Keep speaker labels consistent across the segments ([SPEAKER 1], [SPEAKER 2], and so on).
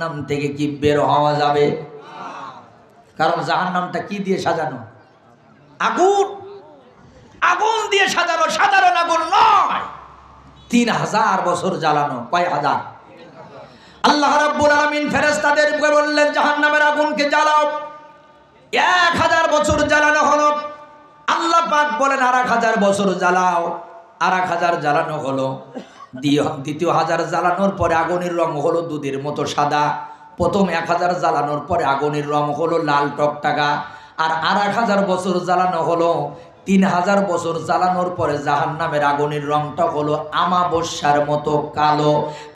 [SPEAKER 1] জাহান্নাম থেকে কি বের হওয়া যাবে? কারণ জাহান্নামটা কি দিয়ে সাজানো? আগুন। আগুন দিয়ে সাজানো, সাধারণ আগুন নয়। 3000 বছর জ্বালানো। কয় হাজার? আল্লাহ রাব্বুল আলামিন ফেরেশতাদেরকে বললেন জাহান্নামের আগুনকে জ্বালাও। 1000 বছর জ্বালানো হলো। আল্লাহ পাক বলেন আর 1000 বছর জ্বালাও। আর 1000 জ্বালানো হলো। দ্বিতীয় 1000 জ্বালানোর পরে আগুনের রং হলো দুধের মতো সাদা। প্রথম 1000 জ্বালানোর পরে আগুনের রং হলো লাল টকটকা। আর 1000 বছর জ্বালানো হলো। 3000 বছর জ্বালানোর পরে জাহান্নামের আগুনের রংটা হলো আমাবস্যার মতো কালো।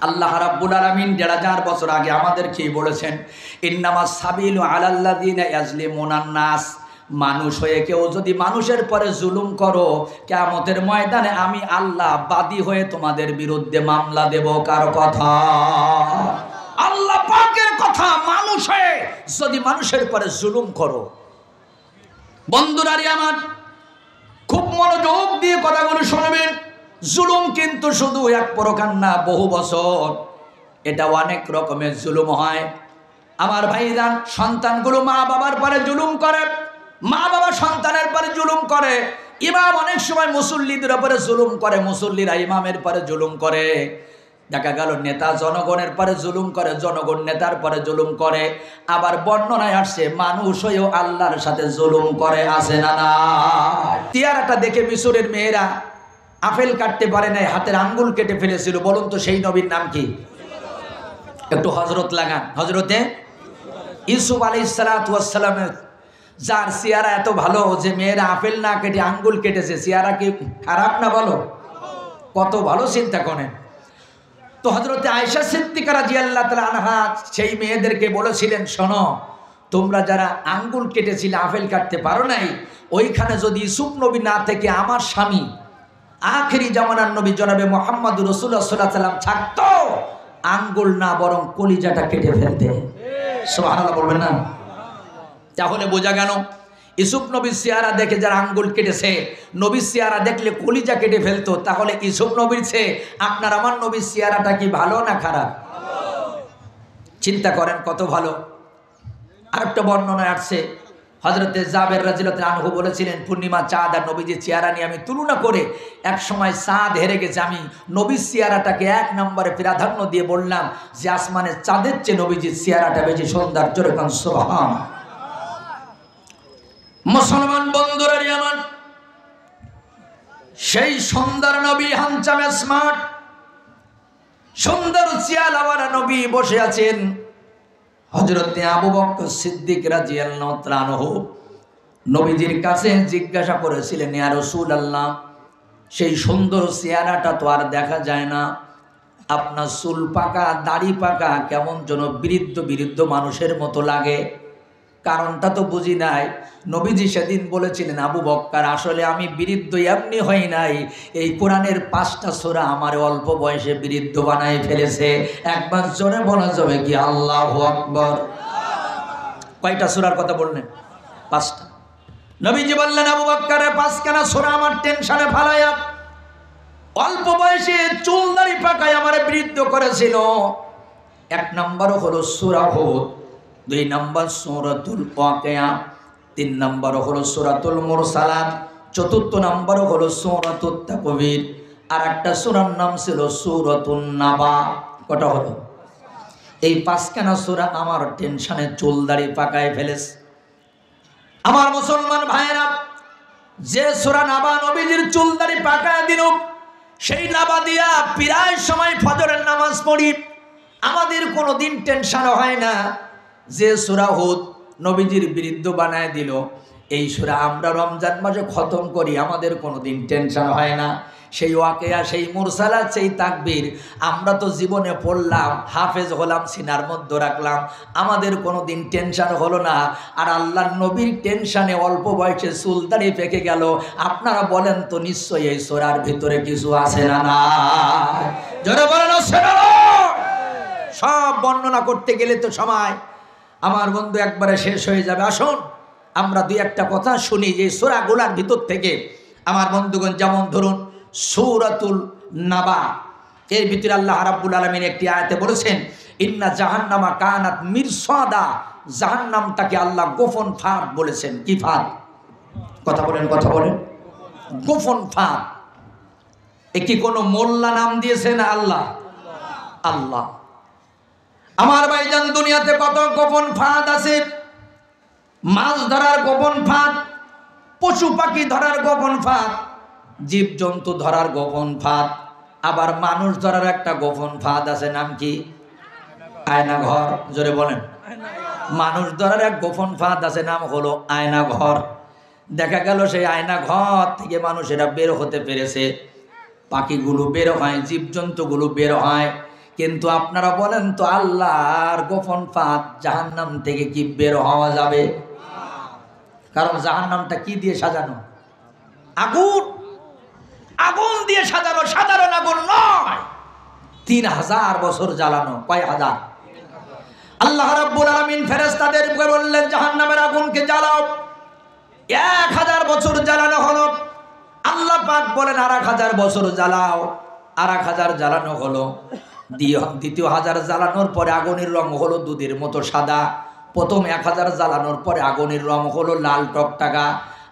[SPEAKER 1] আল্লাহ রাব্বুল আলামিন 1000 বছর আগে আমাদেরকে বলেছেন ইন্নামাস সাবিলু আলাল্লাযিনা ইয়াজলিমুনান নাস। মানুষ হয়ে কেউ যদি মানুষের পরে জুলুম করো, কিয়ামতের ময়দানে আমি আল্লাহ বাদী হয়ে তোমাদের বিরুদ্ধে মামলা দেব। কার কথা? আল্লাহ পাকের কথা। মানুষ হয়ে যদি মানুষের পরে জুলুম করো। বন্ধুরা আমার, খুব মনোযোগ দিয়ে কথাগুলো শুনবেন। জুলুম কিন্তু শুধু এক প্রকার না, বহু বছর এটা অনেক রকমের জুলুম হয়। আমার ভাইজান, সন্তানগুলো মা বাবার পরে জুলুম করে, মা বাবা সন্তানের পরে জুলুম করে। ইমাম অনেক সময় মুসল্লিদের উপরে জুলুম করে, মুসল্লিরা ইমামের পরে জুলুম করে। দেখা গেল নেতা জনগণের পরে জুলুম করে, জনগণ নেতার পরে জুলুম করে। আবার বর্ণনায় আসছে মানুষ হয়েও আল্লাহর সাথে জুলুম করে। আছে না না? তিয়ারাটা দেখে মিশরের মেয়েরা আপেল কাটতে পারে নাই, হাতের আঙ্গুল কেটে ফেলেছিল। বলুন তো সেই নবীর নাম কি? একটু হজরত লাগান। হজরতে ইউসুফ আলাইহিস সালাতু ওয়াস সালামের যার চেহারা এত ভালো যে মেয়েরা আপেল না কেটে আঙ্গুল কেটেছে। চেহারা কি খারাপ না? বলো, কত ভালো চিন্তা করেন। তো হযরতে আয়েশা সিদ্দিকা রাদিয়াল্লাহু তাআলা আনহা সেই মেয়েদেরকে বলেছিলেন, শোনো, তোমরা যারা আঙ্গুল কেটেছিলে, আপেল কাটতে পারো নাই, ওইখানে যদি ইউসুফ নবী না থেকে আমার স্বামী আখেরি জামানার নবী জনাবে মুহাম্মদুর রাসূলুল্লাহ সাল্লাল্লাহু আলাইহি ওয়াসাল্লাম থাকতো, আঙ্গুল না বরং কলিজাটা কেটে ফেলতে। সুবহানাল্লাহ বলবেন না? তাহলে বোঝা গেল ইউসুফ নবীর চেহারা দেখে যারা আঙ্গুল কেটেছে, নবীর চেহারা দেখলে কলিজা কেটে ফেলতো। তাহলে ইউসুফ নবীর চেয়ে আপনার আমার নবীর চেহারাটা কি ভালো না খারাপ? চিন্তা করেন কত ভালো। আরেকটা বর্ণনায় আসছে হযরতে জাবের রাদিয়াল্লাহু আনহু বলেছিলেন, পূর্ণিমা চাঁদ আর নবীজির চেহারা নিয়ে আমি তুলনা করে এক সময় চাঁদ হেরে গেছে, আমি নবীর চেহারাটাকে 1 নম্বরে প্রাধান্য দিয়ে বললাম যে আসমানের চাঁদের চেয়ে নবীজির চেহারাটা বেশি সুন্দর। জোরে কোন সুবহানাল্লাহ। মুসলমান বন্ধুরা আমার, সেই সুন্দর নবী, হানচাম স্মার্ট, সুন্দর চেহারাওয়ালা নবী বসে আছেন। হযরতে আবু বকর সিদ্দিক রাদিয়াল্লাহু তাআলা আনহু নবীজির কাছে জিজ্ঞাসা করেছিলেন, ইয়া রাসূলুল্লাহ, সেই সুন্দর চেহারাটা তো আর দেখা যায় না, আপনার চুল পাকা, দাড়ি পাকা, কেমন যেন বৃদ্ধ বৃদ্ধ মানুষের মতো লাগে, কারণটা তো বুঝি নাই। নবীজি সেদিন বলেছিলেন, আবু বকর, আসলে আমি বৃদ্ধ এমনি হই নাই, এই কোরআনের 5টা সূরা আমার অল্প বয়সে বৃদ্ধ বানায় ফেলেছে। একবার জোরে বলা যাবে কি আল্লাহু আকবার? কয়টা সূরার কথা বললেন? 5টা। নবীজি বললেন, আবু বকর, 5খানা সূরা আমার টেনশনে ফালায়া অল্প বয়সে চুল দাড়ি পাকায় আমার বৃদ্ধ করেছিল। 1 নম্বর হলো সূরা হুদ, 2 নম্বর সূরাতুল ওয়াকিয়া, 3 নম্বর হলো সূরাতুল মুরসালাত, 4র্থ নম্বর হলো সূরাতুত তাকবীর, আর একটা সূরার নাম ছিল সূরাতুন নাবা। কটা হলো? এই 5খানা সূরা আমার টেনশনে চুল দাড়ি পাকায় ফেলেছে। আমার মুসলমান ভাইয়েরা, যে সূরা নাবা নবীজির চুল দাড়ি পাকায় দিল, সেই নাবা দিয়া প্রায় সময় ফজরের নামাজ পড়ি, আমাদের কোনোদিন টেনশন হয় না। যে সূরা হুদ নবীজির বৃদ্ধ বানায় দিল, এই সূরা আমরা রমজান মাসে খতম করি, আমাদের কোনোদিন টেনশন হয় না। সেই ওয়াকিয়া, সেই মুরসালাত, সেই তাকবীর আমরা তো জীবনে পড়লাম, হাফেজ হলাম, সিনার মধ্যে রাখলাম, আমাদের কোনোদিন টেনশন হলো না। আর আল্লাহর নবীর টেনশনে অল্প বয়সে চুল দাড়ি পেকে গেল। আপনারা বলেন তো, নিশ্চয়ই এই সূরার ভিতরে কিছু আছে না? না, জোরে বলেন আছে না? সব বর্ণনা করতে গেলে তো সময় আমার বন্ধু একবারে শেষ হয়ে যাবে। আসুন আমরা 2-1টা কথা শুনি যে সূরাগুলোর ভিতর থেকে। আমার বন্ধুগণ, যেমন ধরুন সূরাতুল নাবা, এর ভিতরে আল্লাহ রাব্বুল আলামিন একটি আয়াতে বলেছেন, ইন্না জাহান্নামা কানাত মিরসাদা, জাহান্নামটাকে আল্লাহ গোপন ফাঁদ বলেছেন। কি ফাঁদ? কথা বলেন, কথা বলেন। গোপন ফাঁদ। এ কি কোনো মোল্লা নাম দিয়েছে না আল্লাহ? আল্লাহ। আমার ভাইজান, দুনিয়াতে কত গোপন ফাঁদ আছে। মাছ ধরার গোপন ফাঁদ, পশু পাখি ধরার গোপন ফাঁদ, জীব জন্তু ধরার গোপন ফাঁদ, আবার মানুষ ধরার একটা গোপন ফাঁদ আছে। নাম কি? আয়না ঘর। জোরে বলেন। মানুষ ধরার এক গোপন ফাঁদ আছে, নাম হলো আয়না ঘর। দেখা গেল সেই আয়না ঘর থেকে মানুষেরা বের হতে পেরেছে, পাখিগুলো বের হয়, জীবজন্তুগুলো বের হয়। কিন্তু আপনারা বলেন তো, আল্লাহর গোপন ফাঁদ জাহান্নাম থেকে কি বের হওয়া যাবে? কারণ জাহান্নামটা কি দিয়ে সাজানো? আগুন। আগুন দিয়ে সাজানো, সাধারণ আগুন নয়। 3000 বছর জ্বালানো। কয় হাজার? আল্লাহ রাব্বুল আলামিন ফেরেশতাদেরকে বললেন, জাহান্নামের আগুনকে জ্বালাও। 1000 বছর জ্বালানো হলো। আল্লাহ পাক বলেন, 1000 বছর জ্বালাও। 1000 জ্বালানো হলো। দ্বিতীয় 1000 জ্বালানোর পরে আগুনের রং হলো দুধের মতো সাদা। প্রথম 1000 জ্বালানোর পরে আগুনের রং হলো লাল টকটকা।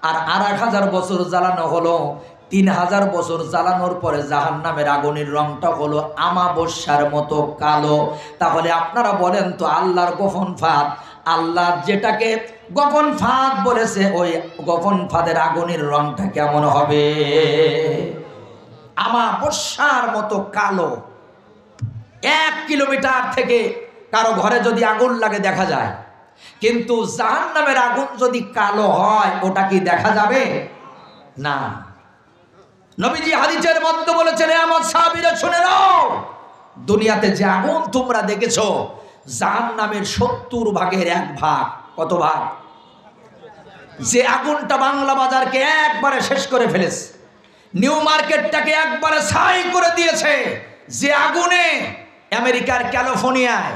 [SPEAKER 1] আর 1000 বছর জ্বালানো হলো। 3000 বছর জ্বালানোর পরে জাহান্নামের আগুনের রংটা হলো আমাবস্যার মতো কালো। তাহলে আপনারা বলেন তো, আল্লাহর গোপন ফাঁদ, আল্লাহ যেটাকে গোপন ফাঁদ বলেছে, ওই গোপন ফাঁদের আগুনের রংটা কেমন হবে? আমাবস্যার মতো কালো। 1 কিলোমিটার থেকে কারো ঘরে যদি আগুন লাগে দেখা যায়, কিন্তু জাহান্নামের আগুন যদি কালো হয়, ওটা কি দেখা যাবে? না। নবীজি হাদিসের মধ্যে বলেছেন, আমার সাহাবীরা শুনে নাও, দুনিয়াতে যে আগুন তোমরা দেখেছো, জাহান্নামের 70 ভাগের 1 ভাগ। কত ভাগ? যে আগুনটা বাংলা বাজারকে একবারে শেষ করে ফেলেছে, নিউ মার্কেটটাকে একবারে ছাই করে দিয়েছে, যে আগুনে আমেরিকার ক্যালিফোর্নিয়ায়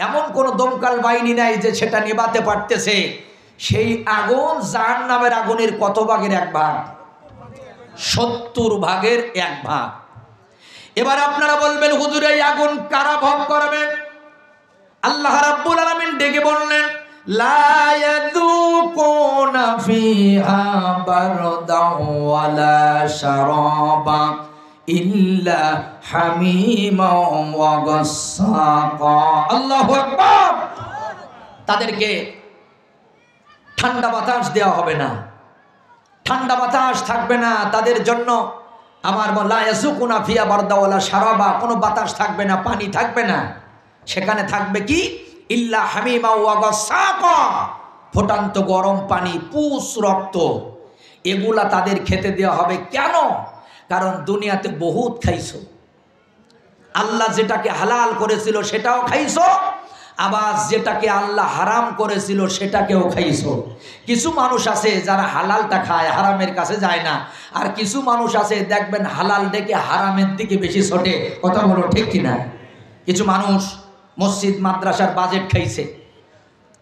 [SPEAKER 1] এমন কোনো দমকল বাহিনী নাই যে সেটা নেভাতে পারতেছে, সেই আগুন জাহান্নামের আগুনের কত ভাগের 1 ভাগ? 70 ভাগের 1 ভাগ। এবার আপনারা বলবেন, হুজুর এই আগুন কারা ভোগ করবে? আল্লাহ রাব্বুল আলামিন ডেকে বললেন, লা ইয়াযুকুনা ফিহা বারদাও ওয়ালা শারাবা ইল্লা হামিমা ওয়া গাসসাকা। আল্লাহু আকবার। তাদেরকে ঠান্ডা বাতাস দেওয়া হবে না, ঠান্ডা বাতাস থাকবে না তাদের জন্য। আমার লা ইয়াযুকুনা ফিহা বারদাও ওয়ালা শারাবা, কোনো বাতাস থাকবে না, পানি থাকবে না। সেখানে থাকবে কি? ইল্লা হামিমা ওয়া গাসসাকা, ফুটন্ত গরম পানি, পুষ রক্ত, এগুলা তাদের খেতে দেওয়া হবে। কেন? কারণ দুনিয়াতে বহুত খাইছো, আল্লাহ যেটাকে হালাল করেছিল সেটাও খাইছো, আবার যেটাকে আল্লাহ হারাম করেছিল সেটাকেও খাইছো। কিছু মানুষ আছে যারা হালালটা খায়, হারামের কাছে যায় না। আর কিছু মানুষ আছে দেখবেন হালাল ডেকে হারামের দিকে বেশি ছোটে। কথা বলো ঠিক কিনা? কিছু মানুষ মসজিদ মাদ্রাসার বাজেট খাইছে,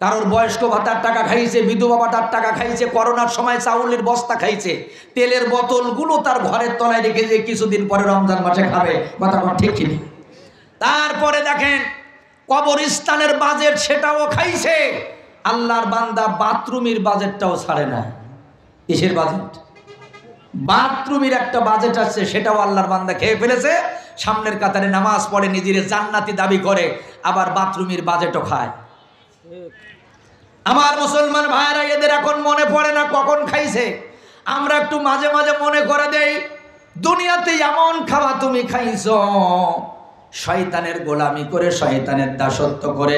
[SPEAKER 1] কারোর বয়স্ক ভাতার টাকা খাইছে, বিধবা ভাতার টাকা খাইছে, করোনার সময় চাউলের বস্তা খাইছে, তেলের বোতলগুলো তার ঘরের তলায় রেখে যে কিছুদিন পরে রমজান মাসে খাবে। কথা ঠিক কিনা? তারপরে দেখেন কবরস্থানের বাজেট সেটাও খাইছে। আল্লাহর বান্দা বাথরুমের বাজেটটাও ছাড়ে না। কিসের বাজেট? বাথরুমের একটা বাজেট আছে, সেটাও আল্লাহর বান্দা খেয়ে ফেলেছে। সামনের কাতারে নামাজ পড়ে, নিজের জান্নাতি দাবি করে, আবার বাথরুমের বাজেটও খায়। আমার মুসলমান ভাইরা, এদের এখন মনে পড়ে না কখন খাইছে। আমরা একটু মাঝে মাঝে মনে করে দেই, দুনিয়াতে এমন খাওয়া তুমি খাইছো, শয়তানের গোলামি করে, শয়তানের দাসত্ব করে,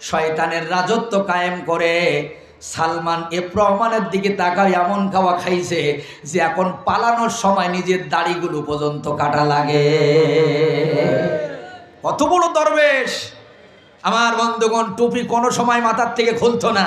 [SPEAKER 1] শয়তানের রাজত্ব কায়েম করে। সালমান এফ রহমানের দিকে তাকায়, এমন খাওয়া খাইছে যে এখন পালানোর সময় নিজের দাড়িগুলো পর্যন্ত কাটা লাগে। কত বড় দরবেশ! আমার বন্ধুগণ, টুপি কোনো সময় মাথার থেকে খুলতো না,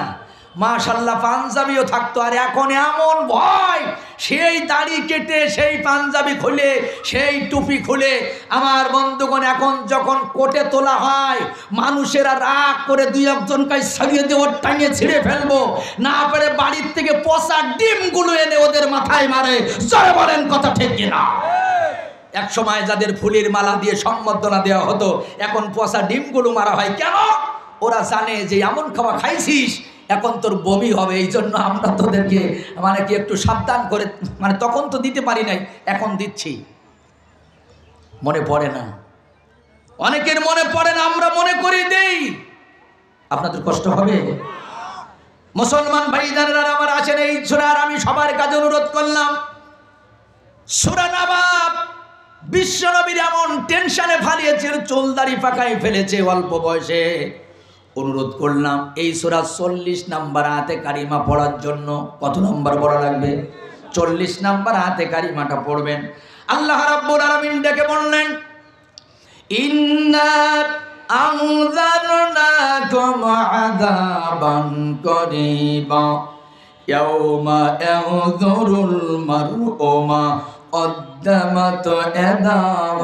[SPEAKER 1] মাশাআল্লাহ পাঞ্জাবিও থাকতো। আর এখন এমন ভয়, সেই দাড়ি কেটে, সেই পাঞ্জাবি খুলে, সেই টুপি খুলে। আমার বন্ধুগণ, এখন যখন কোটে তোলা হয়, মানুষেরা রাগ করে 2-1 কাজ ছাড়িয়ে দিয়ে ওর টাঙিয়ে ছিঁড়ে ফেলবো, না পারে বাড়ির থেকে পচা ডিমগুলো এনে ওদের মাথায় মারে। জয় বলেন কথা ঠিক কিনা? এক সময় যাদের ফুলের মালা দিয়ে সম্বর্ধনা দেওয়া হতো, এখন পচা ডিমগুলো মারা হয় কেন? ওরা জানে যে এমন খাওয়া খাইছিস এখন তোর বমি হবে, এই জন্য আমরা তোদেরকে মানে কি একটু সাবধান করে, মানে তখন তো দিতে পারি নাই, এখন দিচ্ছি। মনে পড়ে না, অনেকের মনে পড়ে না, আমরা মনে করি দেই। আপনাদের কষ্ট হবে? মুসলমান ভাইজানেরা আমার আছেন এই সূরার, আমি সবার কাছে অনুরোধ করলাম, সূরা নবাব বিশ্বনবীর এমন টেনশনে ফালিয়েছে, চুলদাড়ি পাকায় ফেলেছে অল্প বয়সে। অনুরোধ করলাম এই সূরা 40 নাম্বার আয়াতে কারিমা পড়ার জন্য। কত নাম্বার পড়া লাগবে? 40 নাম্বার আয়াতে কারিমাটা পড়বেন। আল্লাহ রাব্বুল আলামিন ডেকে বললেন, ইন্না আনজারনাকুম আযাবান করিবা ইয়াওমা ইয়াযুরুল মার'উ মা قدمت يداه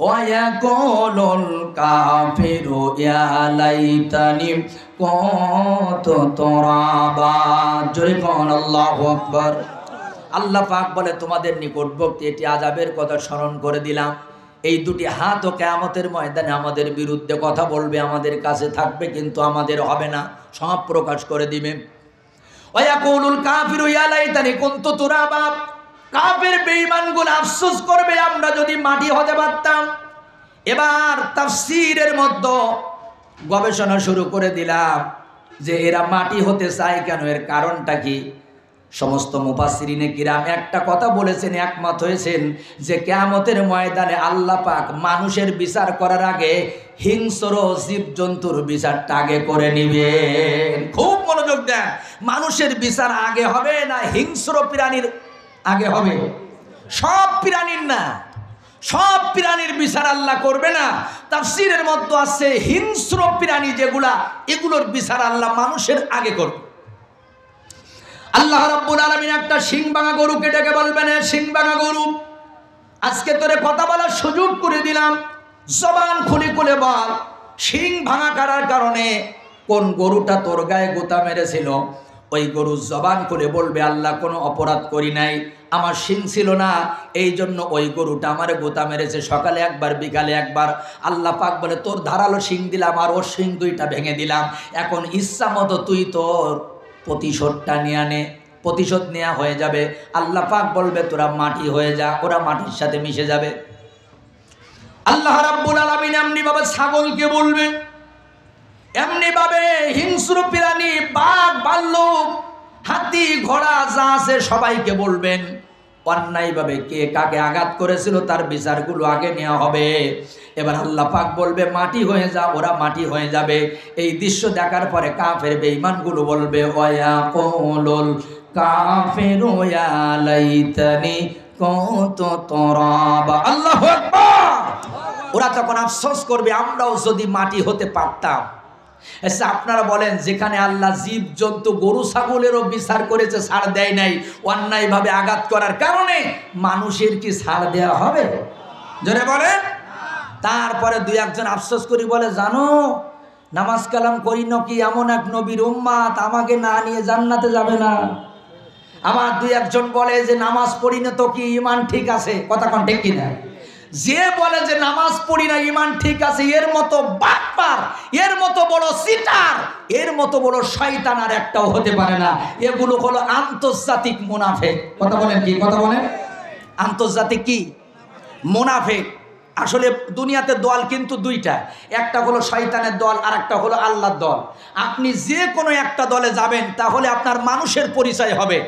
[SPEAKER 1] ويقول الكافر يا ليتني كنت ترابا। জোরে কোন আল্লাহু আকবার। আল্লাহ পাক বলে তোমাদের নিকটবর্তী এটি আযাবের কথা স্মরণ করে দিলাম। এই দুটি হাত ও কিয়ামতের ময়দানে আমাদের বিরুদ্ধে কথা বলবে, আমাদের কাছে থাকবে কিন্তু আমাদের হবে না, সব প্রকাশ করে দিবে। ওয়ায়াকুলুল কাফিরু ইয়া লাইতানি কুনতু তুরাবা, কাফের বেঈমানগুলো আফসোস করবে আমরা যদি মাটি হতে পারতাম। এবার তাফসীরের মধ্যে গবেষণা শুরু করে দিলাম যে এরা মাটি হতে চায় কেন, এর কারণটা কি। সমস্ত মুফাসসিরিনে কিরাম একটা কথা বলেছেন, একমত হয়েছেন যে কিয়ামতের ময়দানে আল্লাহ পাক মানুষের বিচার করার আগে হিংস্র জীবজন্তুর বিচারটা আগে করে নিবেন। খুব মনোযোগ দেন, মানুষের বিচার আগে হবে না হিংস্র প্রাণীর আগে হবে? সব প্রাণীর না, সব প্রাণীর বিচার আল্লাহ করবে না। তাফসীরের মধ্যে আছে হিংস্র প্রাণী যেগুলা, এগুলোর বিচার আল্লাহ মানুষের আগে করবে। আল্লাহ রাব্বুল আলামিন একটা শিং ভাঙা গরুকে ডেকে বলবেন, শিং ভাঙা গরু, আজকে তোরে কথা বলার সুযোগ করে দিলাম, জবান খুলে খুলে বল, শিং ভাঙা করার কারণে কোন গরুটা তোর গায়ে গোতা মেরেছিল। ওই গরু জবান খুলে বলবে আল্লাহ কোনো অপরাধ করি নাই, আমার শিং ছিল না, এই জন্য ওই গরুটা আমারে গোতা মেরেছে, সকালে একবার বিকালে একবার। আল্লাহ পাক বলে তোর ধারালো শিং দিলাম আর ওর শিং দুইটা ভেঙে দিলাম, এখন ইচ্ছা মতো তুই তোর প্রতিশোধটা নিয়ে নে, প্রতিশোধ নেওয়া হয়ে যাবে। আল্লাহ পাক বলবে তোরা মাটি হয়ে যা, ওরা মাটির সাথে মিশে যাবে। আল্লাহ রাব্বুল আলামিন এমনি ভাবে ছাগলকে বলবেন, এমনি ভাবে হিংস্র প্রাণী বাঘ ভাল্লুক হাতি ঘোড়া যা আছে সবাইকে বলবেন, অন্যায়ভাবে কে কাকে আঘাত করেছিল তার বিচারগুলো আগে নেওয়া হবে। এবার আল্লাহ পাক বলবে মাটি হয়ে যা, ওরা মাটি হয়ে যাবে। এই দৃশ্য দেখার পরে কাফের বেঈমানগুলো বলবে ওয়ায়াকুলুল কাফিরু ইয়া লাইতানি কুনতু তুরাবা। আল্লাহু আকবার। ওরা তখন আফসোস করবে আমরাও যদি মাটি হতে পারতাম। আচ্ছা আপনারা বলেন, যেখানে আল্লাহ জীব জন্তু গরু ছাগলেরও বিচার করেছে, ছাড় দেয় নাই, অন্যায়ভাবে আঘাত করার কারণে মানুষের কি ছাড় দেওয়া হবে? জোরে বলেন। তারপরে দুই একজন আফসোস করি বলে, জানো নামাজ কালাম করি নাকি এমন এক নবীর উম্মাত আমাকে না নিয়ে জান্নাতে যাবে না। আবার দুই একজন বলে যে নামাজ পড়ি না তো কি ঈমান ঠিক আছে, কথা কোন ঠিক কিনা? যে বলে যে নামাজ পড়ি না ঈমান ঠিক আছে, এর মতো বাটপার, এর মতো বড় সিটার, এর মতো বড় শয়তান আর একটাও হতে পারে না। এগুলো হলো আন্তর্জাতিক মুনাফিক। কথা বলেন কি? কথা বলেন। আন্তর্জাতিক কি? মুনাফিক। আসলে দুনিয়াতে দল কিন্তু দুইটা, একটা হলো শয়তানের দল আর একটা হলো আল্লাহর দল। আপনি যে কোনো একটা দলে যাবেন তাহলে আপনার মানুষের পরিচয় হবে,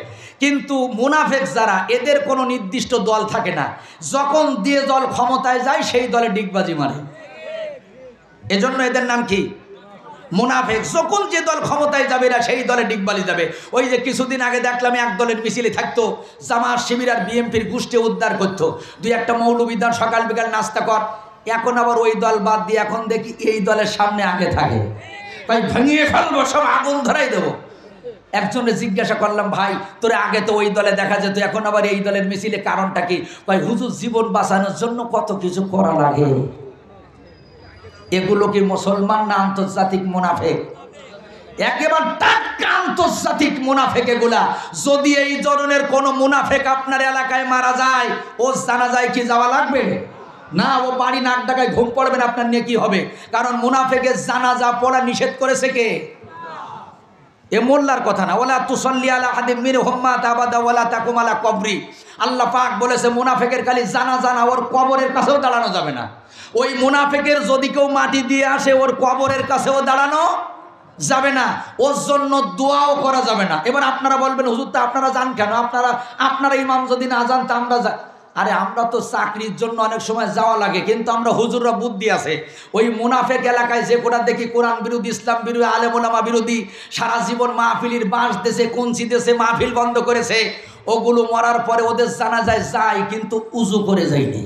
[SPEAKER 1] কিন্তু মুনাফিক যারা, এদের কোনো নির্দিষ্ট দল থাকে না, যখন দিয়ে দল ক্ষমতায় যায় সেই দলে ডিগবাজি মারে, এজন্য এদের নাম কি? মুনাফিক। যখন যে দল ক্ষমতায় যাবে না সেই দলে ডিগবাজি যাবে। ওই যে কিছুদিন আগে দেখলাম এক দলের মিছিলে থাকতো, জামাত শিবির আর বিএনপির গোষ্ঠী উদ্ধার করতো, দুই একটা মৌলবীদার সকাল বিকাল নাস্তা কর। এখন আবার ওই দল বাদ দিয়ে এখন দেখি এই দলের সামনে আগে থাকে, ভাই ভাঙিয়ে ফেলবো, সব আগুন ধরাই দেবো। একজনে জিজ্ঞাসা করলাম, ভাই তোরে আগে তো ওই দলে দেখা যেত, এখন আবার এই দলের মিছিলে কারণটা কি? ভাই হুজুর জীবন বাঁচানোর জন্য কত কিছু করা লাগে। এগুলো কি মুসলমান না আন্তর্জাতিক মুনাফিক? একেবারে টাটকা আন্তর্জাতিক মুনাফেক এগুলা। যদি এই ধরনের কোন মুনাফেক আপনার এলাকায় মারা যায়, ও জানাজায় কি যাওয়া লাগবে না? ও বাড়ি নাক ডাকায় ঘুম পড়বেন, আপনার নেকি হবে। কারণ মুনাফেকের জানাজা পড়া নিষেধ করেছে কে? এ মোল্লার কথা না। ওয়ালা তুসাল্লি আলা আহাদিম মিনহুম মাতা আবাদা ওয়ালা তাকুম আলা কবরি। আল্লাহ পাক বলেছে মুনাফেকের খালি জানাজা না, ওর কবরের কাছেও দাঁড়ানো যাবে না। ওই মুনাফেকের যদি কেউ মাটি দিয়ে আসে, ওর কবরের কাছেও দাঁড়ানো যাবে না, ওর জন্য দোয়াও করা যাবে না। এবার আপনারা বলবেন হুজুর তো আপনারা জান কেন? আপনারা ইমাম যদি না জানতো আমরা আরে আমরা তো চাকরির জন্য অনেক সময় যাওয়া লাগে, কিন্তু আমরা হুজুররা বুদ্ধি আছে। ওই মুনাফেক এলাকায় যে কোটা দেখি কোরআন বিরোধী, ইসলাম বিরোধী, আলেম ওলামা বিরোধী, সারা জীবন মাহফিলির বাঁশ দেশে কঞ্চি দেশে মাহফিল বন্ধ করেছে, ওগুলো মরার পরে ওদের জানা যায় কিন্তু উজু করে যায়নি।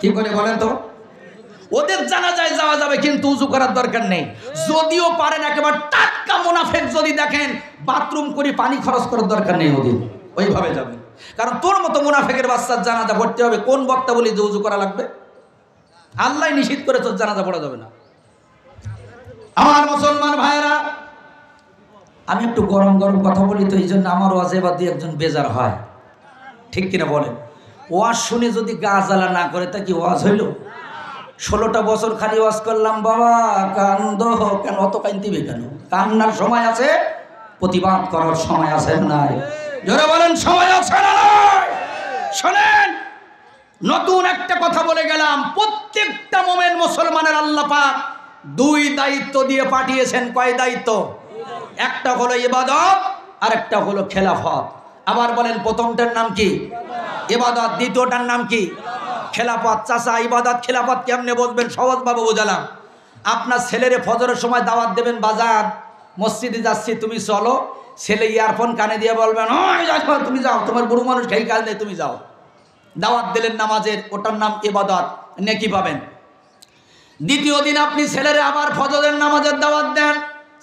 [SPEAKER 1] কি করে বলেন তো? ওদের জানা যায় যাওয়া যাবে কিন্তু উজু করার দরকার নেই। যদিও পারেন একেবারে টাটকা মুনাফেক যদি দেখেন, বাথরুম করে পানি খরচ করার দরকার নেই, ওদের ওইভাবে যাবে। কারণ তোর মতো মুনাফেকের বাচ্চার জানাজা পড়তে হবে, কোন বক্তা বলি যে উজু করা লাগবে? আল্লাহ নিষিদ্ধ করে তোর জানাজা পড়া যাবে না। আমার মুসলমান ভাইয়েরা, আমি একটু গরম গরম কথা বলি তো, এই জন্য আমার ওয়াজে বাদ দিয়ে একজন বেজার হয়, ঠিক কিনা বলেন? ওয়াজ শুনে যদি গা জ্বালা না করে তা কি ওয়াজ হইল? 16টা বছর খালি ওয়াজ করলাম, বাবা কান্দ কেন, অত কান্দিবে কেন? কান্নার সময় আছে, প্রতিবাদ করার সময় আছে নাই? জোরে বলেন সময় আছে না নাই? শোনেন, নতুন একটা কথা বলে গেলাম। প্রত্যেকটা মোমেন মুসলমানের আল্লাহ পাক 2 দায়িত্ব দিয়ে পাঠিয়েছেন। কয় দায়িত্ব? একটা হলো ইবাদত, আর একটা হলো খেলাফত। আবার বলেন, প্রথমটার নাম কি? ইবাদত। দ্বিতীয়টার নাম কি? খেলাফত। চাচা, ইবাদত খেলাফত কেমনে বলবেন? সহজভাবে বোঝালাম। আপনার ছেলেরে ফজরের সময় দাওয়াত দেবেন, বাজার মসজিদে যাচ্ছি তুমি চলো, ছেলে ইয়ারফোন কানে দিয়ে বলবেন তুমি যাও, তোমার বুড়ো মানুষ সেই কাজ নেই, তুমি যাও। দাওয়াত দিলেন নামাজের, ওটার নাম ইবাদত, নেকি পাবেন। দ্বিতীয় দিন আপনি ছেলেরে আবার ফজরের নামাজের দাওয়াত দেন,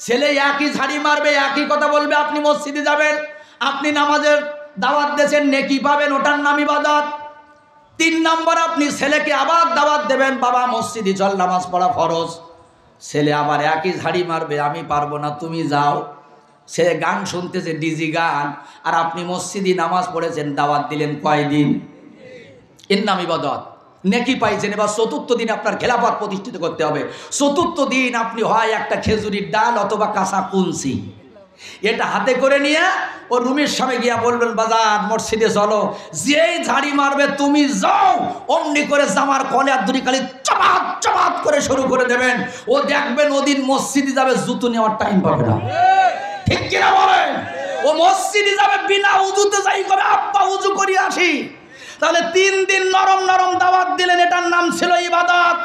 [SPEAKER 1] ছেলে একই ঝাড়ি মারবে, একই কথা বলবে, আপনি মসজিদে যাবেন, আপনি নামাজের দাওয়াত দিয়েছেন, নেকি পাবেন, ওটার নাম ইবাদত। 3 নম্বর, আপনি ছেলেকে আবার দাওয়াত দেবেন, বাবা মসজিদে চল, নামাজ পড়া ফরজ। ছেলে আবার একই ঝাড়ি মারবে, আমি পারবো না, তুমি যাও। সে গান শুনতেছে, ডিজি গান, আর আপনি মসজিদে নামাজ পড়েছেন, দাওয়াত দিলেন, কয়দিন? এর নাম ইবাদত, নেকি পাইছেন। এবার 4র্থ দিন আপনার খেলাফত প্রতিষ্ঠিত করতে হবে। 4র্থ দিন আপনি হয় একটা খেজুরির ডাল অথবা কাঁচা কুলসি, এটা হাতে করে নিয়ে ও রুমের সামনে গিয়া বলবেন, বাজার মসজিদে চলো, যেই ঝাড়ি মারবে তুমি যাও, অমনি করে জামার কলে আর দুটি খালি চপাত চপাত করে শুরু করে দেবেন। ও দেখবেন ওদিন মসজিদে যাবে, জুতো নেওয়ার টাইম পাবে না, ঠিক কিনা বলেন? ও মসজিদে যাবে বিনা উজুতে, যাই করে আব্বা উজু করি আসি। তাহলে 3 দিন নরম নরম দাওয়াত দিলেন, এটার নাম ছিল ইবাদত।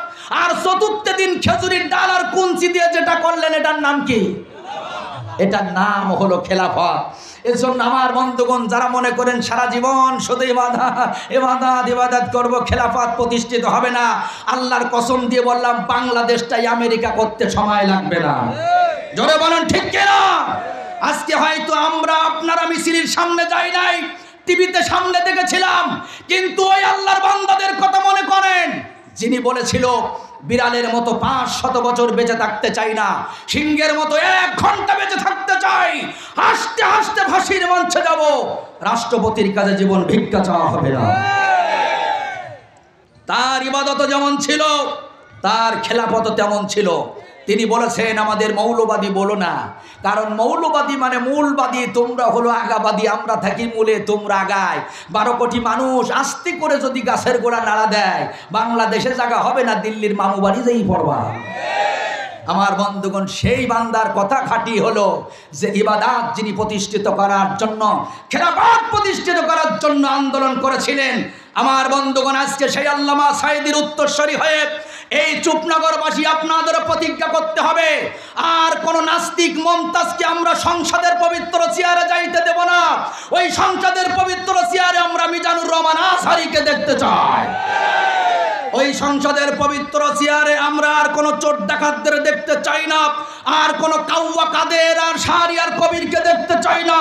[SPEAKER 1] আর 4র্থ দিন খেজুরির ডাল আর কুঞ্চি দিয়ে যেটা করলেন, এটার নাম কি? এটার নাম হলো খেলাফত। এর জন্য আমার বন্ধুগণ, যারা মনে করেন সারা জীবন শুধু ইবাদত করব, খেলাফত প্রতিষ্ঠিত হবে না, আল্লাহর কসম দিয়ে বললাম, বাংলাদেশটাই আমেরিকা করতে সময় লাগবে না। জোরে বলেন ঠিক কিনা? আজকে হয়তো আমরা আপনারা মিছিলের সামনে যাই নাই, টিভিতে সামনে দেখেছিলাম, কিন্তু ওই আল্লাহর বান্দাদের কথা মনে করেন, যিনি বলেছিল বিড়ালের মতো 500 বছর বেঁচে থাকতে চাই না, সিংহের মতো 1 ঘন্টা বেঁচে থাকতে চাই, হাসতে হাসতে ফাঁসির মঞ্চে যাব, রাষ্ট্রপতির কাছে জীবন ভিক্ষা চাওয়া হবে না। তার ইবাদত যেমন ছিল, তার খেলাফত তেমন ছিল। তিনি বলেছেন, আমাদের মৌলবাদী বলো না, কারণ মৌলবাদী মানে মূলবাদী, তোমরা হলো আগাবাদী, আমরা থাকি মূলে, তোমরা আগায়। 12 কোটি মানুষ আস্তে করে যদি গাছের গোড়া নাড়া দেয়, বাংলাদেশে জায়গা হবে না, দিল্লির মামু বাড়ি যেই পড়বা। আমার বন্ধুগণ, সেই বান্দার কথা খাঁটি হলো যে ইবাদত যিনি প্রতিষ্ঠিত করার জন্য, খেলাফত প্রতিষ্ঠিত করার জন্য আন্দোলন করেছিলেন। আমার বন্ধুগণ, আজকে সেই আল্লামা সাঈদীর উত্তরসূরি হয়ে এই চুপনগরবাসী আপনাদের প্রতিজ্ঞা করতে হবে, আর কোন নাস্তিক মমতাজকে আমরা সংসদের পবিত্র চেয়ারে যাইতে দেব না। ওই সংসদের পবিত্র চেয়ারে আমরা মিজানুর রহমান আজহারীকে দেখতে চাই। ওই সংসদের পবিত্র চেয়ারে আমরা আর কোন চোর ডাকাতদের দেখতে চাই না, আর কোন কাউয়া কাদের আর শাহরিয়ার কবিরকে দেখতে চাই না।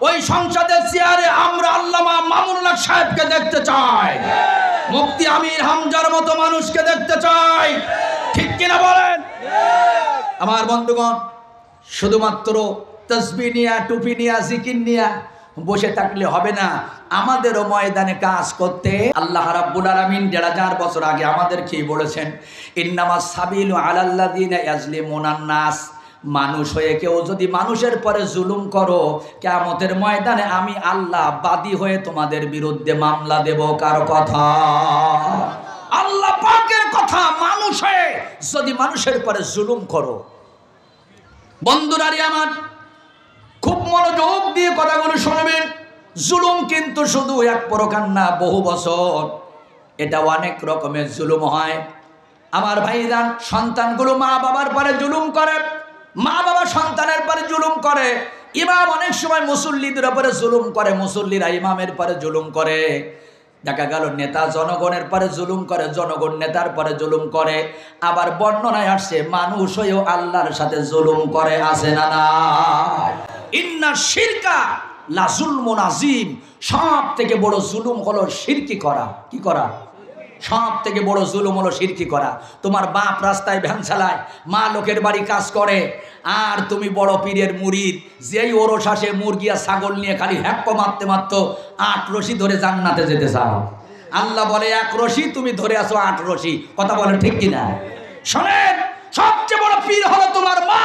[SPEAKER 1] ওই সংসদের চেয়ারে আমরা আল্লামা মামুনুল্লাহ সাহেবকে দেখতে চাই, মুফতি আমির হামজার মতো মানুষকে দেখতে চাই, ঠিক কিনা বলেন? আমার বন্ধুগণ, শুধুমাত্র তসবিহ নিয়া, টুপি নিয়া, জিকির নিয়া বসে থাকলে হবে না, আমাদেরও ময়দানে কাজ করতে। আল্লাহ রাব্বুল আলামিন ১,৫০০ বছর আগে আমাদেরকেই বলেছেন, ইন্নামাস সাবিলু আলাল্লাযিনা ইয়াজলিমুনান নাস, মানুষ হয়ে কেউ যদি মানুষের পরে জুলুম করো, কিয়ামতের ময়দানে আমি আল্লাহ বাদী হয়ে তোমাদের বিরুদ্ধে মামলা দেব। কার কথা? আল্লাহ পাকের কথা। মানুষ হয়ে যদি মানুষের পরে জুলুম করো। বন্ধুরারি আমার, খুব মনোযোগ দিয়ে কথাগুলো শুনবেন। জুলুম কিন্তু শুধু এক প্রকার না, বহু বছর এটা অনেক রকমের জুলুম হয়। আমার ভাইজান, সন্তানগুলো মা বাবার পরে জুলুম করে, মা বাবা সন্তানের পরে জুলুম করে, ইমাম অনেক সময় মুসল্লিদের উপরে জুলুম করে, মুসল্লিরা ইমামের পরে জুলুম করে। দেখা গেল নেতা জনগণের পরে জুলুম করে, জনগণ নেতার পরে জুলুম করে। আবার বর্ণনায় আসছে মানুষ হয়েও আল্লাহর সাথে জুলুম করে, আছে না না? ইন্না শিরকা লা যুলমুন আযীম, সব থেকে বড় জুলুম হলো শিরকি করা। কি করা? সব থেকে বড় জুলুম হলো শিরকি করা। তোমার বাপ রাস্তায় ভ্যান চালায়, মা লোকের বাড়ি কাজ করে, আর তুমি বড় পীরের মুরিদ, যেই ওরস আসে মুরগি আর ছাগল নিয়ে খালি হ্যাপ্পা মারতে মারতো ৮ রশি ধরে জান্নাতে যেতে চাও। আল্লাহ বলে ১ রশি, তুমি ধরে আসো ৮ রশি। কথা বলেন ঠিক কিনা? শোনেন, সবচেয়ে বড় পীর হলো তোমার মা,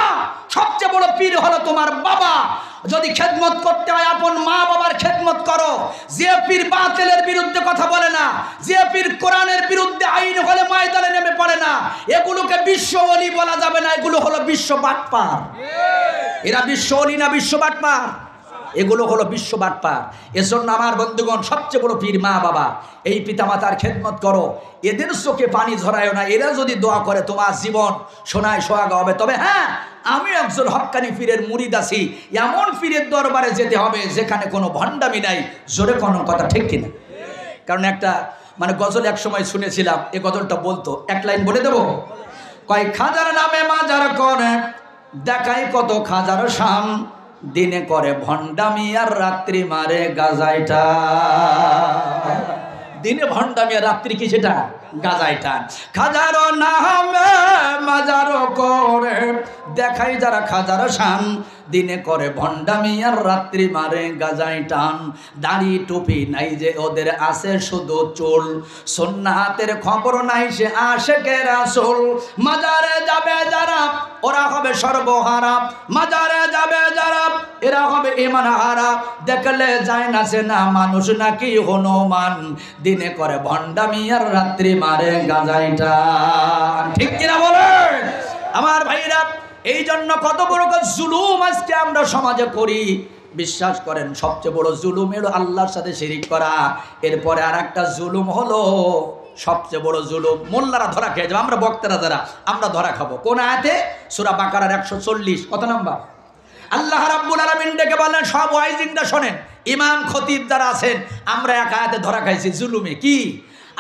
[SPEAKER 1] সবচেয়ে বড় পীর হলো তোমার বাবা। যদি খেদমত করতে হয় আপন মা বাবার খেদমত করো। যে পীর বাতিলের বিরুদ্ধে কথা বলে না, যে পীর কোরআনের বিরুদ্ধে আইন হলে ময়দানে নেমে পড়ে না, এগুলোকে বিশ্ব ওলি বলা যাবে না, এগুলো হলো বিশ্ব বাটপার। এরা বিশ্ব ওলি না, বিশ্ব বাটপার। এগুলো হলো বিশ্ব বাটপার। এজন্য আমার বন্ধুগণ, সবচেয়ে বড় পীর মা বাবা। এই পিতামাতার খেদমত করো, এদের চোখে পানি ঝরায় না। এরা যদি দোয়া করে তোমার জীবন সোনায় সোহাগা হবে। তবে হ্যাঁ, আমি একজন হক্কানি পীরের মুরিদ আছি, এমন পীরের দরবারে যেতে হবে যেখানে কোনো ভণ্ডামি নাই। জোরে কোনো কথা ঠিক কিনা? কারণ একটা গজল এক সময় শুনেছিলাম, এ গজলটা বলতো, এক লাইন বলে দেবো। কয় খাজার নামে মাজার করে, দেখাই কত খাজার শাম, দিনে করে ভণ্ডামি আর রাত্রি মারে গাজাইটা। দিনে ভণ্ডামি আর রাত্রি কি সেটা? গাজাইটা। খাজারো নামে মাজারো করে, দেখাই যারা খাজার শান, দিনে করে ভণ্ডামি আর রাত্রি মারে গাজাই টান। দাড়ি টুপি নাই যে ওদের আছে শুধু চুল, সুন্নাতের খবর নাই সে আশেকে রাসূল। মাজারে যাবে যারা ওরা হবে সর্বহারা, মাজারে যাবে যারা এরা হবে ঈমান হারা। দেখলে যায় না সে না মানুষ নাকি হনুমান, দিনে করে ভণ্ডামি আর রাত্রি মারে গাজাই টান। ঠিক কিনা বলেন আমার ভাইরা? এই জন্য কত বড় জুলুম আজকে আমরা সমাজে করি। বিশ্বাস করেন, সবচেয়ে বড় জুলুম হলো আল্লাহর সাথে শিরিক করা। এরপরে আর একটা জুলুম হলো, সবচেয়ে বড় জুলুম, মোল্লারা ধরা খেয়ে যাবে, আমরা বক্তারা যারা আমরা ধরা খাবো। কোন আয়াতে? সূরা বাকারার ১৪০। কত নাম্বার? আল্লাহ রাব্বুল আলামিন ডেকে বললেন, সব ওয়াইজিংটা শোনেন, ইমাম খতিব যারা আছেন, আমরা এক আয়াতে ধরা খাইছি জুলুমে। কি?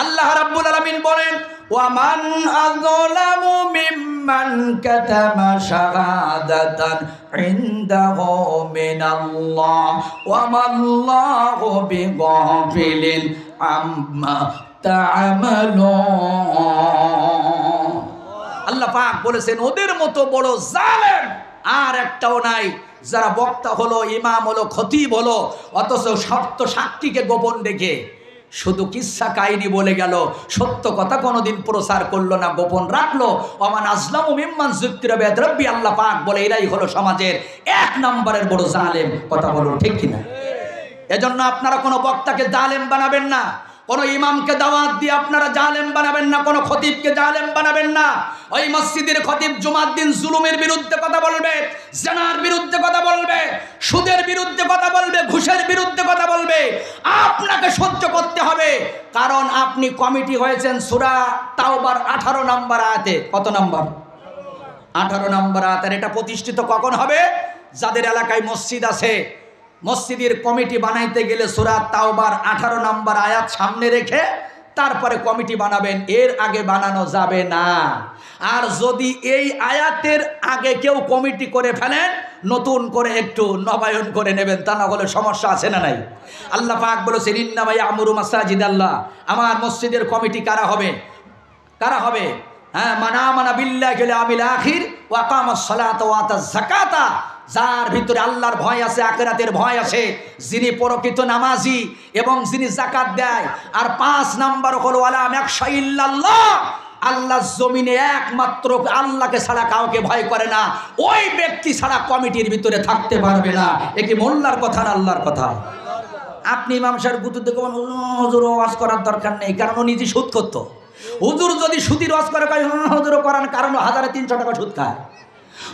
[SPEAKER 1] আল্লাহ রাব্বুল আলামিন বলেন, ওয়ামান আযলামু মিম্মান কাতামা শাহাদাতান ইনদাহু মিনাল্লাহ ওয়া মাল্লাহু বিগাফিলিন আম্মা তা'মালুন। আল্লাহ পাক বলেছেন, ওদের মতো বড় জালেম আর একটাও নাই, যারা বক্তা হলো, ইমাম হলো, খতিব হলো, অথচ সত্য সাক্ষীকে গোপন রেখে শুধু কিসসা কাহিনী বলে গেল, সত্য কথা কোনোদিন প্রচার করলো না, গোপন রাখলো। ওমান আজলামু মিম্মান যুকিরা বিআয়াতি, আল্লাহ পাক বলে এরাই হলো সমাজের ১ নম্বরের বড় জালেম। কথা বলুন ঠিক কিনা? এজন্য আপনারা কোনো বক্তাকে জালেম বানাবেন না, কোনো ইমামকে দাওয়াত দিয়ে আপনারা জালেম বানাবেন না, কোনো খতিবকে জালেম বানাবেন না। ওই মসজিদের খতিব জুমার দিন জুলুমের বিরুদ্ধে কথা বলবে, জিনার বিরুদ্ধে কথা বলবে, সুদের বিরুদ্ধে কথা বলবে, ঘুষের বিরুদ্ধে কথা বলবে, আপনাকে সহ্য করতে হবে। কারণ আপনি কমিটি হয়েছেন সূরা তাওবার ১৮ নম্বর আয়াতে। কত নম্বর? ১৮ নম্বর আয়াতের। এটা প্রতিষ্ঠিত কখন হবে? যাদের এলাকায় মসজিদ আছে, মসজিদের কমিটি বানাইতে গেলে সূরা তাওবার ১৮ নম্বর আয়াত সামনে রেখে তারপরে কমিটি বানাবেন, এর আগে বানানো যাবে না। আর যদি এই আয়াতের আগে কেউ কমিটি করে ফেলেন, নতুন করে একটু নবায়ন করে নেবেন, তা না হলে সমস্যা আছে না নাই? আল্লাহ পাক বলেছেন, ইন্নামা ইয়ামুরু মাসাজিদাল্লাহ, আমার মসজিদের কমিটি কারা হবে? কারা হবে? হ্যাঁ, মান আমানা বিল্লাহি ওয়াল ইয়াউমিল আখির ওয়া আকামাস সালাতা ওয়া আতাজ যাকাতা, যার ভিতরে আল্লাহর ভয় আছে, আখিরাতের ভয় আছে, যিনি প্রকৃত নামাজি এবং যিনি যাকাত দেয়। আর 5 নাম্বার হলো ওয়ালা ইয়াখশা ইল্লাল্লাহ, আল্লাহর জমিনে একমাত্র আল্লাহকে ছাড়া কাউকে ভয় করে না, ওই ব্যক্তি ছাড়া কমিটির ভিতরে থাকতে পারবে না। এ কি মোল্লার কথা না আল্লাহর কথা? আপনি ইমাম সাহেব গুতুর দেখে বলেন হুজুর ওয়াজ করার দরকার নেই, কারণ ও নিজে সুদ করত। হুজুর যদি সুদির ওয়াজ করে কয় হুজুরও করান, কারণ 1300 টাকা সুদ খায়।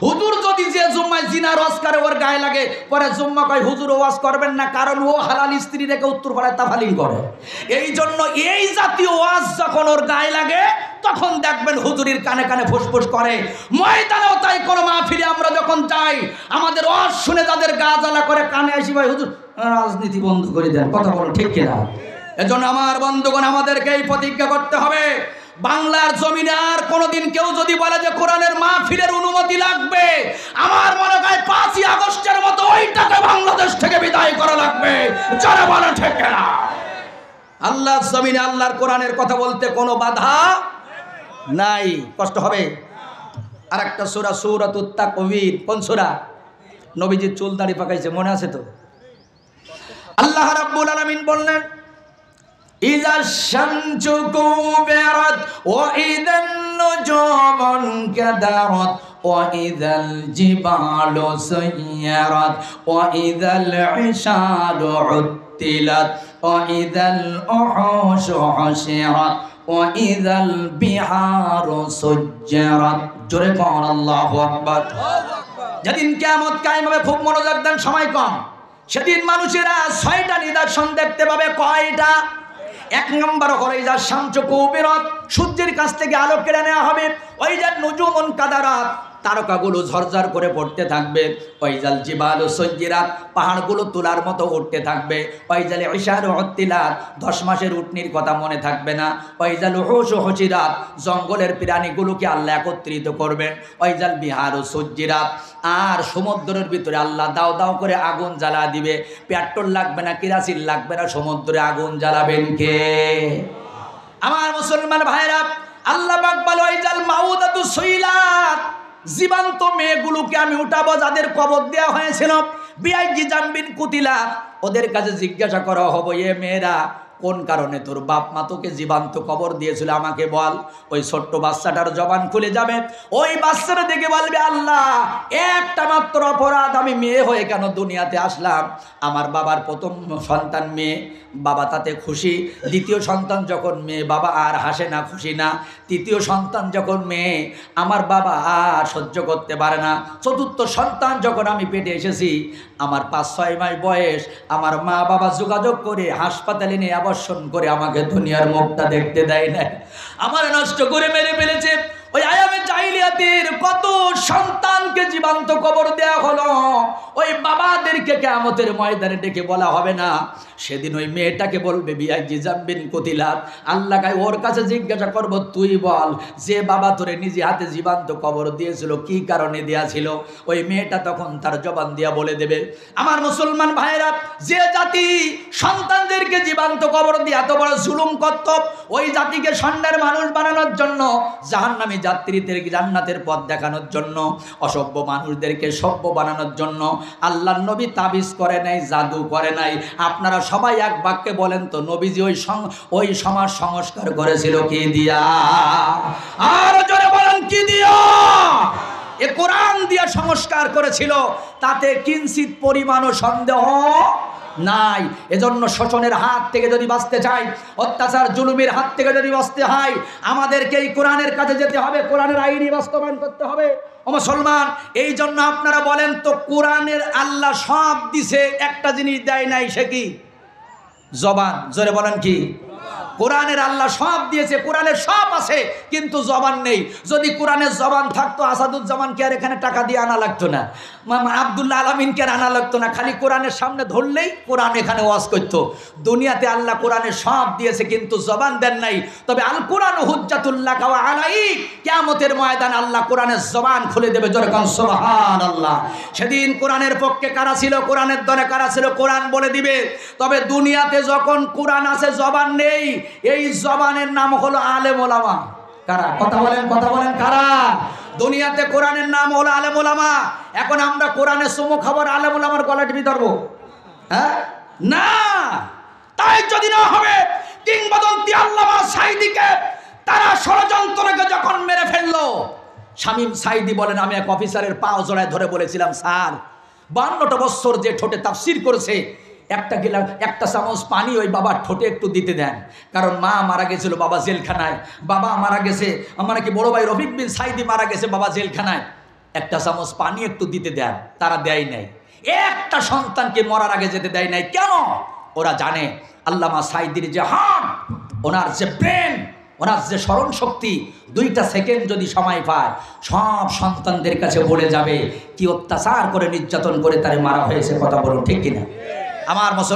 [SPEAKER 1] হুজুর যদি যে জুম্মায় জিনার ওয়াজ করে ওর গায়ে লাগে, পরে জুম্মা কয় হুজুর ওয়াজ করবেন না, কারণ ও হালাল স্ত্রী রেখে উত্তর পাড়ায় তাফালিং করে। এই জন্য এই জাতীয় ওয়াজ যখন ওর গায়ে লাগে তখন দেখবেন হুজুরির কানে কানে ফুসফুস করে। ময়দানেও তাই কোনো মাহফিলে আমরা যখন যাই, আমাদের ওয়াজ শুনে যাদের গা জ্বালা করে কানে আসি ভাই হুজুর রাজনীতি বন্ধ করে দেন, কথা বলো ঠিক কিনা? এজন্য আমার বন্ধুগণ, আমাদেরকে এই প্রতিজ্ঞা করতে হবে, বাংলার জমিনে আর কোনোদিন কেউ যদি বলে যে কোরআনের মাহফিলের অনুমতি লাগবে, আমার মনে হয় 5ই আগস্টের মতো ওইটাকে বাংলাদেশ থেকে বিদায় করা লাগবে। যারা বলে ঠিক কিনা? আল্লাহর জমিনে আল্লাহর কোরআনের কথা বলতে কোনো বাধা নাই, কষ্ট হবে। আর একটা সূরা সূরাতুত তাকবীর, কোন সূরা? নবীজির চুল দাড়ি পাকাইছে, মনে আছে তো? আল্লাহ রাব্বুল আলামিন বললেন ইযা শামসু কুবিরাত ওয়া ইযান নুজুমু কাদারাত ওয়া ইযাল জিবালু সাইয়ারাত ওয়া ইযাল ইশারু উত্তিলাত ওয়া ইযাল উহুশু হুশিরাত ওয়া ইযাল বিহারু সুজ্জিরাত। জোরে কোন আল্লাহু আকবার। যেদিন কিয়ামত কায়েম হবে, খুব মনোযোগ দেন, সময় কম, সেদিন মানুষেরা 6টা নিদর্শন দেখতে পাবে। কয়টা? 1 নম্বর হলো ইযা শামসু কুবিরাত, সূর্যের কাছ থেকে আলো কেড়ে নেওয়া হবে। ওই যে নুজুমুন কাদারাত, তারকাগুলো ঝরঝর করে পড়তে থাকবে। ওইজাল জিবালু সুজ্জিরাত, পাহাড়গুলো তুলার মতো উঠতে থাকবে। ওইজাল ইশারু উত্তিলাত, 10 মাসের উটনির কথা মনে থাকবে না। ওইজাল উহুশু হুশিরাত, জঙ্গলের প্রাণীগুলোকে আল্লাহ একত্রিত করবেন। ওইজাল বিহারু সুজ্জিরাত, আর সমুদ্রের ভিতরে আল্লাহ দাও দাও করে আগুন জ্বালা দিবে। পেট্রোল লাগবে না, কেরাসিন লাগবে না, সমুদ্রে আগুন জ্বালাবেন কে? আমার মুসলমান ভাইরা, আল্লাহ পাক বলে ওইজাল মাউদাতু সুইলাত, জীবন্ত মেয়েগুলোকে আমি উঠাবো যাদের কবর দেওয়া হয়েছিল। বিআইজি জাম্বিন কুতিলা, ওদের কাছে জিজ্ঞাসা করা হবে, এ মেয়েরা কোন কারণে তোর বাপ মা তোকে জীবন্ত কবর দিয়েছিল আমাকে বল। ওই ছোট্ট বাচ্চাটার জবান খুলে যাবে, ওই বাচ্চাটা দেখে বলবে আল্লাহ একটা মাত্র অপরাধ, আমি মেয়ে হয়ে কেন দুনিয়াতে আসলাম। আমার বাবার প্রথম সন্তান মেয়ে, বাবা তাতে খুশি। দ্বিতীয় সন্তান যখন মেয়ে, বাবা আর হাসে না, খুশি না। তৃতীয় সন্তান যখন মেয়ে, আমার বাবা আর সহ্য করতে পারে না। চতুর্থ সন্তান যখন আমি পেটে এসেছি, আমার 5-6 মাস বয়স, আমার মা বাবা যোগাযোগ করে হাসপাতালে নিয়ে আবাসন করে আমাকে দুনিয়ার মুখটা দেখতে দেয় না, আমার নষ্ট করে মেরে ফেলেছে। ওই আয়ামে জাহিলিয়াতের কত সন্তানকে জীবন্ত কবর দেয়া হলো, ওই বাবাদেরকে কিয়ামতের ময়দানে ডেকে বলা হবে না। সেদিন ওই মেয়েটাকে বলবে বিআইজি জাম্বিন কুতিলাত, আল্লাহ গায় ওর কাছে জিজ্ঞাসা করব, তুই বল যে বাবা তোরে নিজে হাতে জীবন্ত কবর দিয়েছিল কি কারণে দিয়েছিল। ওই মেয়েটা তখন তার জবান দিয়া বলে দেবে। আমার মুসলমান ভাইরা, যে জাতি সন্তানদেরকে জীবন্ত কবর দিয়ে এত বড় জুলুম করত, ওই জাতিকে ষণ্ডের মানুষ বানানোর জন্য, জাহান্নামী যাত্রীদেরকে জান্নাতের পথ দেখানোর জন্য, অসভ্য মানুষদেরকে সভ্য বানানোর জন্য আল্লাহর নবী তাবিজ করে নাই, জাদু করে নাই। আপনারা সবাই এক বাক্যে বলেন তো, নবীজি ওই সমাজ সংস্কার করেছিল কি দিয়া? আর জোরে বলেন কি দিয়া? এ কোরআন দিয়া সংস্কার করেছিল, তাতে কিঞ্চিত পরিমাণও সন্দেহ নাই। এজন্য শোষণের হাত থেকে যদি বাঁচতে চাই, অত্যাচার জুলুমের হাত থেকে যদি বাঁচতে হয়, আমাদেরকে এই কোরআনের কাছে যেতে হবে, কোরআনের আইনি বাস্তবায়ন করতে হবে। ও মুসলমান, এই জন্য আপনারা বলেন তো, কোরআনের আল্লাহ সব দিছে, একটা জিনিস দেয় নাই, সে কি? জবান। জোরে বলেন কি? কোরআনের আল্লাহ সব দিয়েছে, কোরআনের সব আছে, কিন্তু জবান নেই। যদি কোরআনের জবান থাকতো, আসাদুজ্জামানকে আর এখানে টাকা দিয়ে আনা লাগতো না, আব্দুল্লাহ আলামিনকে আর আনা লাগতো না। খালি কোরআনের সামনে ধরলেই কোরআন এখানে ওয়াজ করতো। দুনিয়াতে আল্লাহ কোরআনের সব দিয়েছে, কিন্তু জবান দেন নাই। তবে আল কোরআন হুজ্জাতুল্লাহ ওয়া আলাইক, কিয়ামতের ময়দান আল্লাহ কোরআনের জবান খুলে দেবে। জোরে কোন সুবহানাল্লাহ। সেদিন কোরআনের পক্ষে কারা ছিল, কোরআনের দলে কারা ছিল, কোরআন বলে দিবে। তবে দুনিয়াতে যখন কোরআন আছে, জবান নেই, এই জবানের নাম হলো আলেম ওলামা। কারা? কথা বলেন কারা? দুনিয়াতে কোরআনের নাম হলো আলেম ওলামা। এখন আমরা কোরআনের চুমু খাবার আলেম ওলামার গলা টিপে ধরবো? হ্যাঁ, না। তাই যদি না হবে, কিংবদন্তি আল্লামা সাঈদীকে তারা ষড়যন্ত্রকে যখন মেরে ফেললো, শামীম সাঈদী বলেন, আমি এক অফিসারের পা জড়ায় ধরে বলেছিলাম, স্যার 52টা বছর যে ঠোঁটে তাফসীর করেছে, একটা চামচ পানি ওই বাবার ঠোঁটে একটু দিতে দেন। কারণ মা মারা গেছিল, বাবা জেলখানায়, বাবা মারা গেছে, আমার কি বড় ভাই রফিক বিন সাঈদী মারা গেছে, বাবা জেলখানায়, একটা চামচ পানি একটু দিতে দেন। তারা দেয় নাই, একটা সন্তানকে মরার আগে যেতে দেয় নাই। কেন? ওরা জানে আল্লামা সাঈদীর যে হার্ট, ওনার যে ব্রেন, ওনার যে স্মরণ শক্তি, 2টা সেকেন্ড যদি সময় পায়, সব সন্তানদের কাছে বলে যাবে কি অত্যাচার করে নির্যাতন করে তারে মারা হয়েছে। কথা বলুন ঠিক কিনা? আমার মুসলমান